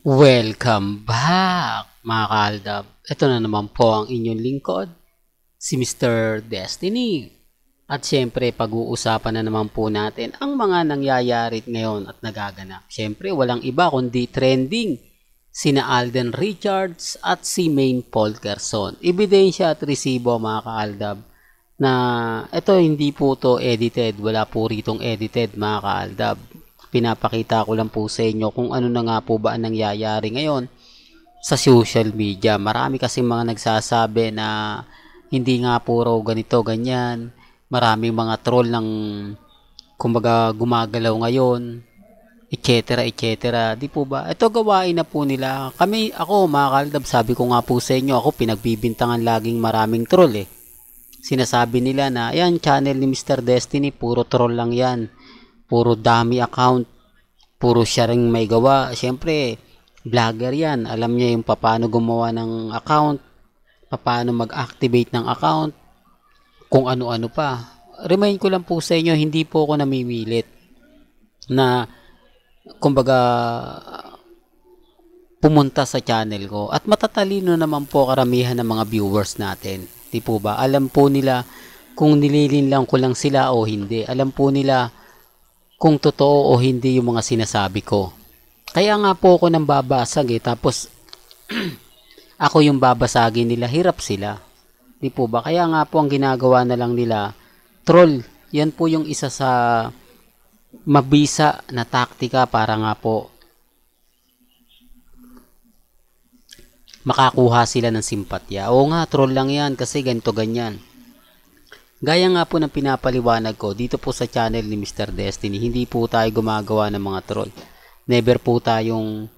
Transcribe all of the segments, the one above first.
Welcome back, mga kaaldab. Ito na naman po ang inyong lingkod, si Mr. Destiny. At syempre, pag-uusapan na naman po natin ang mga nangyayari ngayon at nagaganap. Syempre, walang iba kundi trending sina Alden Richards at si Maine Polkerson. Ebidensya at resibo, mga kaaldab, na ito hindi po to edited. Wala po ritong edited, mga kaaldab. Pinapakita ko lang po sa inyo kung ano na nga po ba ang nangyayari ngayon sa social media. Marami kasi mga nagsasabi na hindi nga po raw ganito, ganyan. Maraming mga troll ng kumbaga gumagalaw ngayon, etc. etc. Di po ba? Ito gawain na po nila. Ako mga kaldab, sabi ko nga po sa inyo, ako pinagbibintangan laging maraming troll eh. Sinasabi nila na, yan, channel ni Mr. Destiny, puro troll lang yan. Puro dami account, puro siya ring may gawa. Siyempre, vlogger yan. Alam niya yung paano gumawa ng account, paano mag-activate ng account, kung ano-ano pa. Remind ko lang po sa inyo, hindi po ako namimilit na, kumbaga, pumunta sa channel ko. At matatalino naman po karamihan ng mga viewers natin. Di po ba? Alam po nila kung nililinlang ko lang sila o hindi. Alam po nila kung totoo o hindi yung mga sinasabi ko. Kaya nga po ako nang babasag tapos ako yung babasagin nila, hirap sila. Di po ba? Kaya nga po ang ginagawa na lang nila, troll. Yan po yung isa sa mabisa na taktika para nga po makakuha sila ng simpatya. Oo nga, troll lang yan kasi ganito ganyan. Gaya nga po ng pinapaliwanag ko dito po sa channel ni Mr. Destiny, hindi po tayo gumagawa ng mga troll. Never po tayong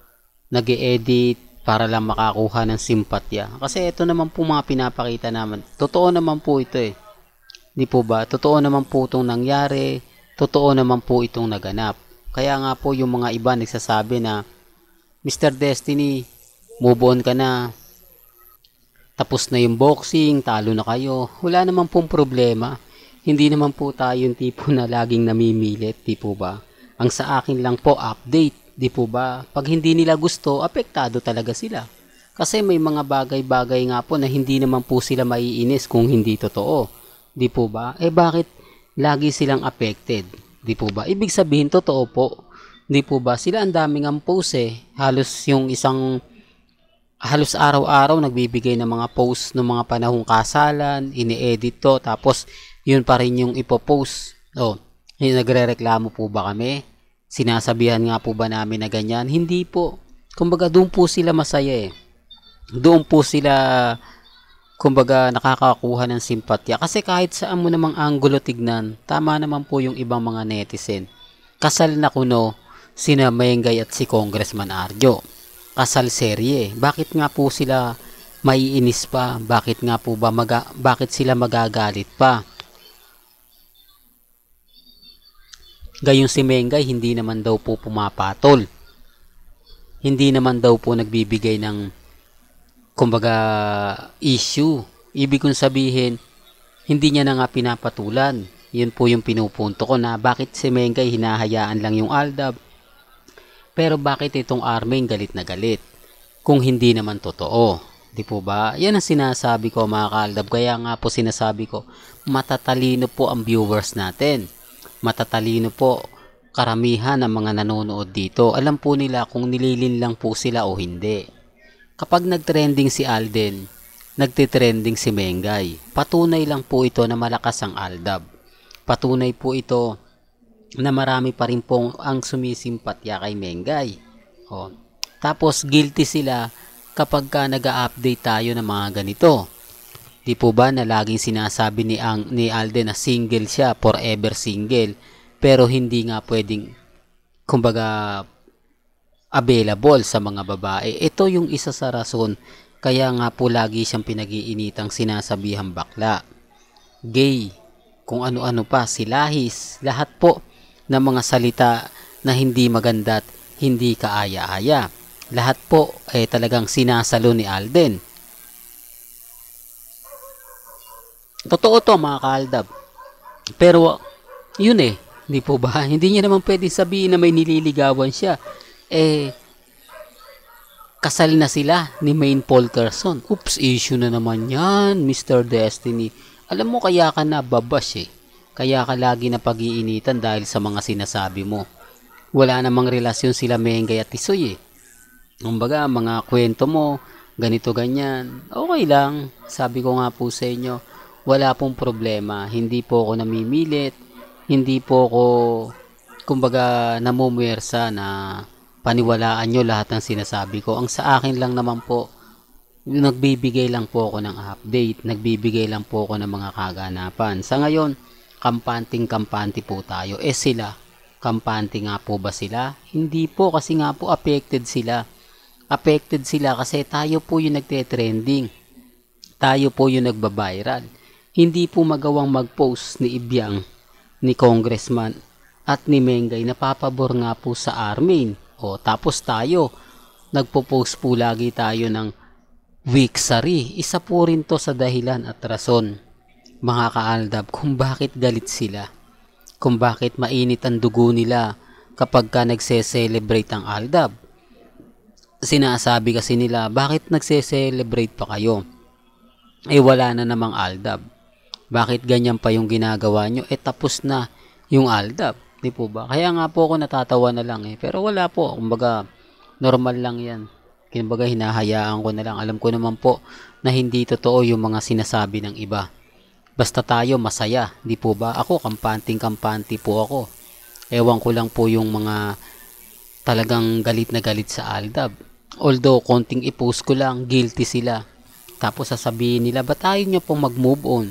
nag-e-edit para lang makakuha ng simpatya. Kasi ito naman po mga pinapakita naman. Totoo naman po ito eh. Di po ba? Totoo naman po itong nangyari. Totoo naman po itong naganap. Kaya nga po yung mga iba nagsasabi na, Mr. Destiny, move on ka na. Tapos na yung boxing, talo na kayo. Wala naman pong problema. Hindi naman po tayo yung tipo na laging namimilit, di po ba? Ang sa akin lang po, update, di po ba? Pag hindi nila gusto, apektado talaga sila. Kasi may mga bagay-bagay nga po na hindi naman po sila maiinis kung hindi totoo. Di po ba? Bakit lagi silang affected? Di po ba? Ibig sabihin, totoo po. Di po ba? Sila ang daming ang post eh. Halos araw-araw nagbibigay ng mga post ng mga panahong kasalan, ini-edit to, tapos yun pa rin yung ipopost. Nagre-reklamo po ba kami? Sinasabihan nga po ba namin na ganyan? Hindi po. Kumbaga doon po sila masaya eh. Doon po sila, kumbaga, nakakakuha ng simpatya. Kasi kahit saan mo namang anggulo tignan, tama naman po yung ibang mga netizen. Kasal na kuno sina Mengay at si Congressman Arjo. Kasal serye. Bakit nga po sila maiinis pa? Bakit nga po ba bakit sila magagalit pa? Gayong si Mengay hindi naman daw po pumapatol. Hindi naman daw po nagbibigay ng kumbaga issue. Ibig kong sabihin, hindi niya na nga pinapatulan. Yun po yung pinupunto ko na bakit si Mengay hinahayaan lang yung Aldab. Pero bakit itong Armeng galit na galit? Kung hindi naman totoo. Di po ba? Yan ang sinasabi ko mga kaaldab. Kaya nga po sinasabi ko, matatalino po ang viewers natin. Matatalino po karamihan ng mga nanonood dito. Alam po nila kung nililin lang po sila o hindi. Kapag nagtrending si Alden, nagtitrending si Mengay. Patunay lang po ito na malakas ang Aldab. Patunay po ito na marami pa rin pong ang sumisimpatya kay Mengay. Tapos guilty sila kapag ka nag-update tayo ng mga ganito. Di po ba na laging sinasabi ni Alden na single siya, forever single, pero hindi nga pwedeng kumbaga available sa mga babae. Ito yung isa sa rason kaya nga po lagi siyang pinag-iinitang sinasabihang bakla, gay, kung ano-ano pa, silahis, lahat po ng mga salita na hindi maganda at hindi kaaya-aya. Lahat po ay talagang sinasalo ni Alden. Totoo to mga kaaldab. Pero yun eh, hindi po ba? Hindi niya naman pwede sabihin na may nililigawan siya. kasal na sila ni Maine Polkerson. Oops, issue na naman yan, Mr. Destiny. Alam mo, kaya ka nababash eh. Kaya ka lagi na pag-iinitan dahil sa mga sinasabi mo. Wala namang relasyon sila Mengay at Tisoy eh. Kumbaga, mga kwento mo, ganito ganyan, okay lang. Sabi ko nga po sa inyo, wala pong problema. Hindi po ako namimilit. Hindi po ako, kumbaga, namumuwersa na paniwalaan nyo lahat ng sinasabi ko. Ang sa akin lang naman po, nagbibigay lang po ako ng update. Nagbibigay lang po ako ng mga kaganapan. Sa ngayon, kampanting-kampante po tayo. Sila, kampante nga po ba sila? Hindi po, kasi nga po affected sila. Affected sila kasi tayo po yung nagte-trending. Tayo po yung nagba-viral. Hindi po magawang mag-post ni Ibiang, ni Congressman at ni Mengay na papabor nga po sa Armin. O tapos tayo, nagpo-post po lagi tayo ng Wiksari. Isa po rin to sa dahilan at rason, mga kaaldab, kung bakit galit sila. Kung bakit mainit ang dugo nila kapag ka nagse-celebrate ang aldab. Sinasabi kasi nila, bakit nagse-celebrate pa kayo? Wala na namang aldab. Bakit ganyan pa yung ginagawa nyo? Tapos na yung aldab. Di po ba? Kaya nga po ako natatawa na lang eh. Pero wala po. Kumbaga, normal lang yan. Kumbaga, hinahayaan ko na lang. Alam ko naman po na hindi totoo yung mga sinasabi ng iba. Basta tayo masaya. Di po ba? Ako, kampanting-kampante po ako. Ewan ko lang po yung mga talagang galit na galit sa aldab. Although, konting i-post ko lang, guilty sila. Tapos sasabihin nila, ba't ayaw nyo pong mag-move on?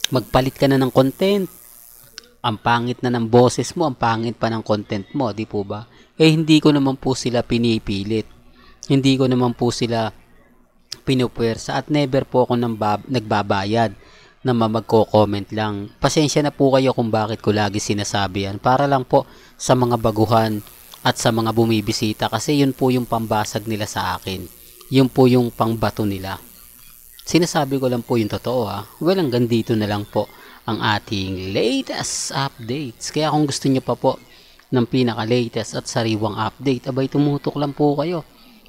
Magpalit ka na ng content. Ang pangit na ng boses mo, ang pangit pa ng content mo, di po ba? Hindi ko naman po sila pinipilit. Hindi ko naman po sila pinupwersa at never po ako nagbabayad na magko-comment lang. Pasensya na po kayo kung bakit ko lagi sinasabi yan. Para lang po sa mga baguhan at sa mga bumibisita kasi yun po yung pambasag nila sa akin. Yun po yung pangbato nila. Sinasabi ko lang po yung totoo ha. Well, hanggang dito na lang po ang ating latest updates. Kaya kung gusto nyo pa po ng pinaka-latest at sariwang update, abay tumutok lang po kayo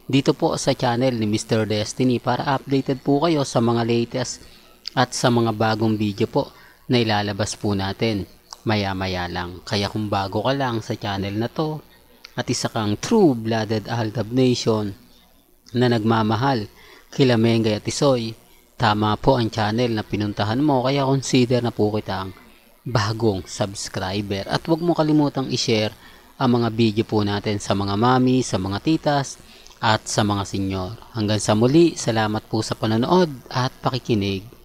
dito po sa channel ni Mr. Destiny para updated po kayo sa mga latest at sa mga bagong video po na ilalabas po natin maya-maya lang. Kaya kung bago ka lang sa channel na to at isa kang true-blooded Aldab Nation na nagmamahal kila Mengay at Tisoy, tama po ang channel na pinuntahan mo, kaya consider na po kitang bagong subscriber. At huwag mo kalimutang i-share ang mga video po natin sa mga mami, sa mga titas, at sa mga senyor. Hanggang sa muli, salamat po sa panonood at pakikinig.